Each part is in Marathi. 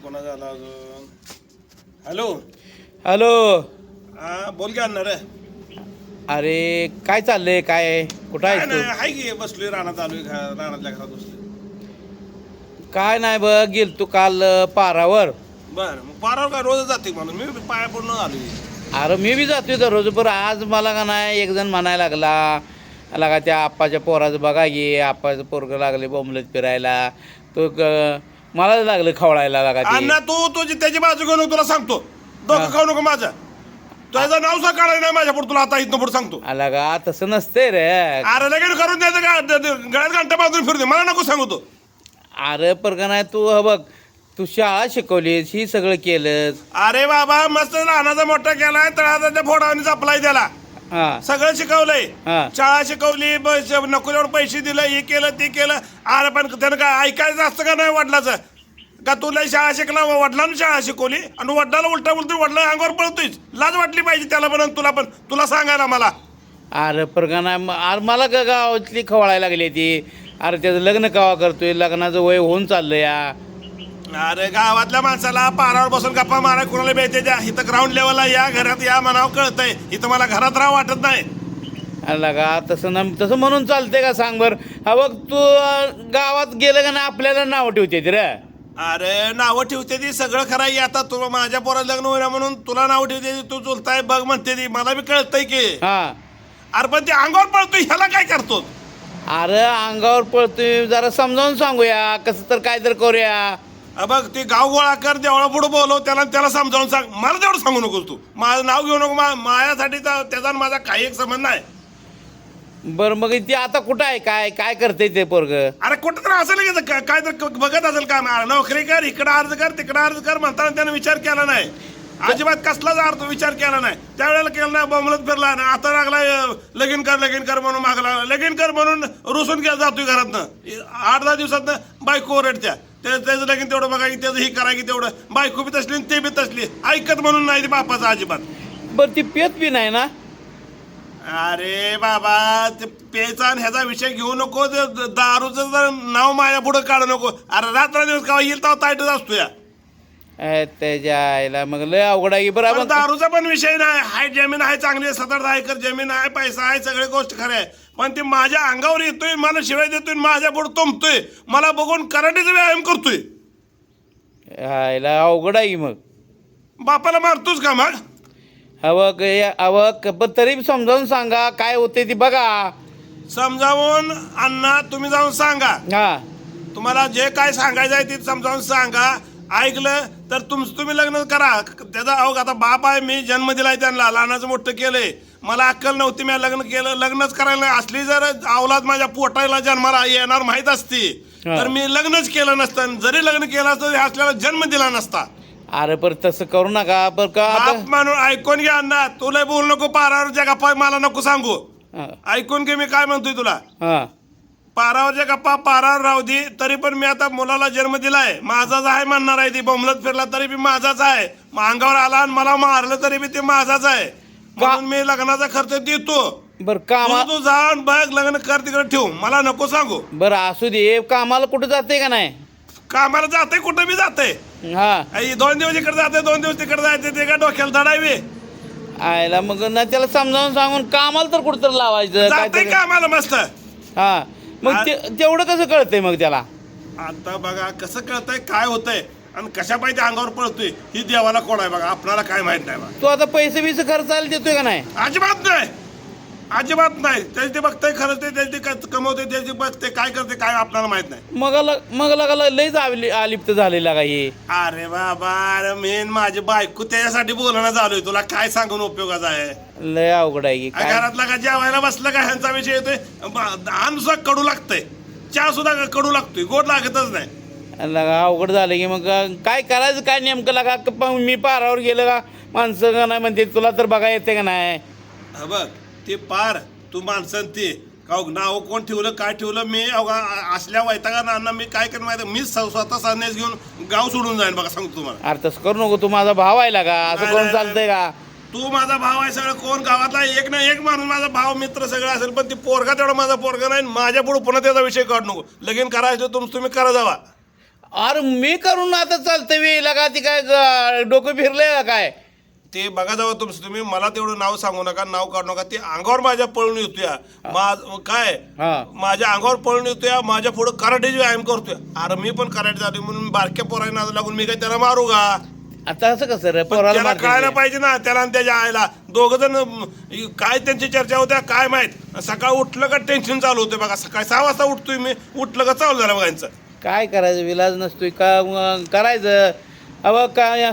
कोणा झाला अजून. Hello hello. हा बोल की आणणार अरे काय चाललंय, काय कुठं काय आहेस नाही तू? हाय की बसलोय रानात आलोय रानातल्या घरात बसलोय. काय नाही बघ, गेल तू काल पारावर. बरं मग पारावर काय रोज जाते म्हणून मी पाया पडून आलोय. अरे मी बी जातोय दररोज, पण आज मला का नाही एक जण म्हणायला लागला का त्या आप्पाच्या पोराचं बघा गे, आप्पाचं पोरगं लागले बोंबलत फिरायला. मलाच लागलं खवळायला लागा ते. अण्णा तू तुझी त्याची बाजू घेऊन तुला सांगतो. डोकं खाऊ नको माझं. तुझं नाव सुद्धा काढायला नाही माझ्या पुढे, तुला आता इथनं पुढे सांगतो. आला का तसं नसतंय रे. अरे लगेच करून द्यायचं का गळ्यात घंटा बांधून फिरते मला नको सांगू तू. अरे परका नाही तू बघ, तू शाळा शिकवलीस, ही सगळं केलंस. अरे बाबा मस्त लहानाचा मोठा केलाय तळाचा त्या फोडावणी जपलाय त्याला. हा सगळं शिकवलंय. हा. शाळा शिकवली नको तेवढं पैसे दिलं, हे केलं ते केलं. अरे पण त्यानं काय ऐकायचं असतं का नाही वडिलाचं? का तुला शाळा शिकला, वडिलांना शाळा शिकवली आणि वडिलाला उलटा वडिला अंगावर पळतोयच. लाज वाटली पाहिजे त्याला पण तुला पण, तुला सांगायला मला. अरे परका नाही, अरे मला का गावातली खवळायला लागली ती. अरे त्याचं लग्न केव्हा करतोय, लग्नाचं वय होऊन चाललं या. अरे गावातल्या माणसाला पारावर बसून गप्पा मारा कुणाला भेटते द्या. इथं ग्राउंड लेवलला या, घरात या म्हणावं कळतंय. इथं मला घरात राहा वाटत नाही. अरे का तसं ना, तसं म्हणून चालतंय का सांग बरं? हा बघ तू गावात गेलं का ना आपल्याला नाव ठेवते रे. अरे नावं ठेवते ती सगळं खरं आहे. आता तुला माझ्या पोरात लग्न होईना म्हणून तुला नाव ठेवते ती, तू चुलताय बघ म्हणते ती. मला बी कळतंय की. हा. अरे पण ते अंगावर पळतोय ह्याला काय करतो? अरे अंगावर पळतोय, जरा समजावून सांगूया कसं तर काय तर करूया. बघ ते गाव गोळा कर, देवळा पुढे बोलव त्याला समजावून सांग. मला तेवढं सांगू नकोस तू. माझं नाव घेऊ नको. माझ्यासाठी त्याचा आणि माझा काही एक संबंध नाही. बरं मग ती आता कुठं आहे, काय काय करते ते पोरग? अरे कुठं तर असेल की काय तर बघत असेल का? नोकरी कर, इकडं अर्ज कर तिकडं अर्ज कर म्हणताना त्यानं विचार केला नाही. अजिबात कसलाच अर्थ विचार केला नाही. त्यावेळेला केला नाही, बोंबलत फिरला ना. आता लागला लगीन कर म्हणून मागला. लगीन कर म्हणून रुसून गेला जातोय घरातनं. 8-10 दिवसातनं बायको ओरडत्या. त्याचं लगीन तेवढं बघा की, त्याचं ही करा की तेवढं. बायको बी तसली ते बी तसली. ऐकत म्हणून नाही बापाचं अजिबात. बरं ती पेत बी नाही ना? अरे बाबा ते पेचा आणि ह्याचा विषय घेऊ नको. दारूचं जर नाव माझ्या पुढं काढू नको. अरे रात्र दिवस का येईल तेव्हा ताईटच असतो या. त्याच्या आईला मग लय अवघड आहे बरं. पण दारूचा पण विषय नाही. हाय जमीन आहे चांगली, 7-8 एकर जमीन आहे, पैसा आहे, सगळी गोष्ट खरं आहे. पण ते माझ्या अंगावर येतोय, मला शिवाय देतोय, माझ्या पुढे तुंबतोय, मला बघून कराटेचा व्यायाम करतोय. आईला अवघड आहे मग. बापाला मारतोच का मग? पण तरी समजावून सांगा काय होते ती बघा. समजावून अण्णा तुम्ही जाऊन सांगा. हा. तुम्हाला जे काय सांगायचं आहे ते समजावून सांगा. ऐकलं तर तुम्ही लग्न करा. त्याचा अहो आता बाप आहे, मी जन्म दिलाय त्यांना, लहानाचं मोठं केलंय. मला अक्कल नव्हती, मी लग्न केलं. लग्नच करायला नाही. असली जर अवलाद माझ्या पोटाला जन्माला येणार माहीत असती तर मी लग्नच केलं नसतं. जरी लग्न केलं असतं असल्याला जन्म दिला नसता. अरे पर तसं करू नका पर का. बाप म्हणून ऐकून घ्या अण्णा. तुला बोलू नको पारावरच्या गप्पा, मला नको सांगू. ऐकून घे मी काय म्हणतोय तुला. हा. पारावरच्या गप्पा पारावर राहू दे. तरी पण मी आता मुलाला जन्म दिलाय, माझाच आहे म्हणणार आहे. ती बोंबलत फिरला तरी बी माझाच आहे. अंगावर आला आणि मला मारलं तरी बी ते माझाच आहे. म्हणून मी लग्नाचा खर्च देतो. बर कामा तू जाऊन बघ, लग्न कर, तिकडे ठेवू, मला नको सांगू. बरं असू दे. कामाला कुठं जाते का नाही? कामाला जाते, कुठं बी जाते. हा. 2 दिवस इकडे जाते, 2 दिवस तिकडे जायचे. ते काय डोक्याला धडावी. आयला मग ना त्याला समजावून सांगून कामाला तर कुठं तर लावायचं जाते काहीतरी. कामाला मस्त. हा. मग तेवढं कसं कळतंय मग त्याला? आता बघा कसं कळतंय काय होतंय आणि कशा पाहिजे अंगावर पळतोय ही देवाला कोण आहे बघा, आपल्याला काय माहित नाही बघा. तू आता पैसे बिसे खर्चायला देतोय का नाही? अजिबात नाही, अजिबात नाही. त्याची ते बघतंय खरं, ते त्याची कमवते, त्याची बघते काय करते काय आपल्याला माहित नाही. मग लगाला लयच आलिप्त झालेला का हे? अरे बाबा, अरे मेन माझी बायको त्याच्यासाठी बोलणं झालोय. तुला काय सांगून उपयोगाचा आहे? लय अवघड आहे की काय. घरातला का जेवायला बसलं का ह्यांचा विषय येतोय. अन्न सुद्धा कडू लागतंय, चहा सुद्धा कडू लागतोय, गोड लागतच नाही. लगा अवघड झालं की मग काय करायचं काय नेमकं लागा. मी पारावर गेलं का माणसं का नाही म्हणते तुला तर बघा येते का नाही? बघ ते पार तू माणसं ते नाव कोण ठेवलं काय ठेवलं, मी असल्या वैतागा मी काय करणार माहिती, मी स्वतः संन्यास घेऊन गाव सोडून जाईन बघा, सांगतो तुम्हाला. अरे तसं करू नको. तू माझा भाव आहे लागा, असं करून चालतंय का? तू माझा भाव आहे. सगळं कोण गावातला एक ना एक माणूस माझा भाव मित्र सगळं असेल, पण ती पोरगा तेवढा माझा पोरगा नाही. माझ्या पुढे पुन्हा त्याचा विषय काढू नको. लगीन करायचं तुम्ही करा जावा. अरे मी करून आता चालतं वेळेला का ती काय डोकं फिरलंय का काय? ते बघा जावं तुम्ही मला तेवढं नाव सांगू नका, नाव काढू नका. ते अंगावर माझ्या पळून येतोय काय हा. माझ्या अंगावर पळून येतोय, माझ्या पुढे कराटेची व्यायाम करतोय. अरे मी पण कराटे झालो म्हणून बारक्या पोरांना लागून मी काय त्याला मारू का? आता असं कसं रे पण पोराला त्याला मारते कळायला ते? पाहिजे ना, त्याला आणि त्याच्या आईला. दोघ जण काय त्यांची चर्चा होत्या काय माहित. सकाळ उठलं का टेन्शन चालू होतं बघा. सकाळी 6 वाजता उठतोय मी, उठलं का चालू झालं बघा यांचं. काय करायचं, विलाज नसतोय का करायचं. अव काय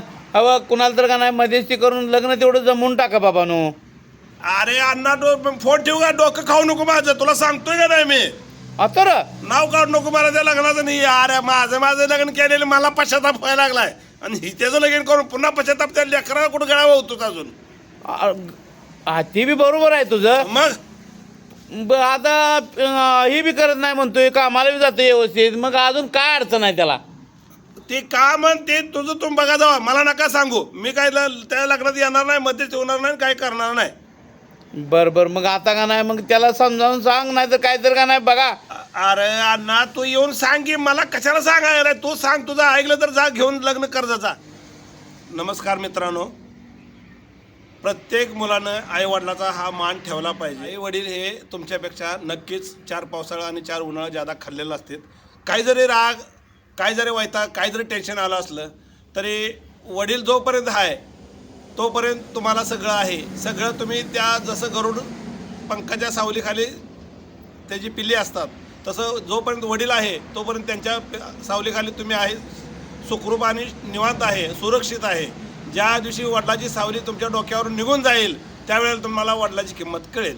कुणाला तर का नाही मध्यस्थी करून लग्न तेवढं जमवून टाका बाबानो. अरे अण्णा फोन ठेवू का? डोकं खाऊ नको माझं, तुला सांगतोय का नाही मी. आता र नाव काढू नको मला त्या लग्नाचं. नाही अरे माझं लग्न केलेलं मला पश्चाताप व्हायला लागलाय. आणि त्याचं लग्न करून पुन्हा पश्चाताप त्या लेकराला कुठं गळावा होतोच अजून. ते बी बरोबर आहे तुझं. मग आता हे बी करत नाही म्हणतोय, कामाला बी जातो व्यवस्थित, मग अजून काय अडचण आहे त्याला? ते का म्हण ते तुझं तुम्ही बघा जावा, मला नका सांगू. मी काय त्या लग्नात येणार नाही, मध्येच होणार नाही, काय करणार नाही. बरं मग आता का नाही, मग त्याला समजावून सांग, नाही तर काय तर का नाही बघा. अरे अण्णा तू येऊन सांग की, मला कशाला सांगायला. तू सांग, तुझं ऐकलं तर जा घेऊन लग्न कर जा. नमस्कार मित्रांनो, प्रत्येक मुलानं आईवडिलाचा हा मान ठेवला पाहिजे. आई वडील हे तुमच्यापेक्षा नक्कीच 4 पावसाळा आणि 4 उन्हाळा ज्यादा खाल्लेलं असतात. काही जरी राग, काय जरी वैताग, काय जरी टेन्शन आलं असलं तरी वडील जोपर्यंत आहे तोपर्यंत तुम्हाला सगळं आहे. सगळं तुम्ही त्या जसं गरुड पंखाच्या सावलीखाली त्याची पिल्ली असतात, तसं जोपर्यंत वडील आहे तोपर्यंत त्यांच्या सावलीखाली तुम्ही आहे, सुखरूप आणि निवांत आहे, सुरक्षित आहे. ज्या दिवशी वडिलाची सावली तुमच्या डोक्यावरून निघून जाईल त्यावेळेला तुम्हाला वडिलाची किंमत कळेल.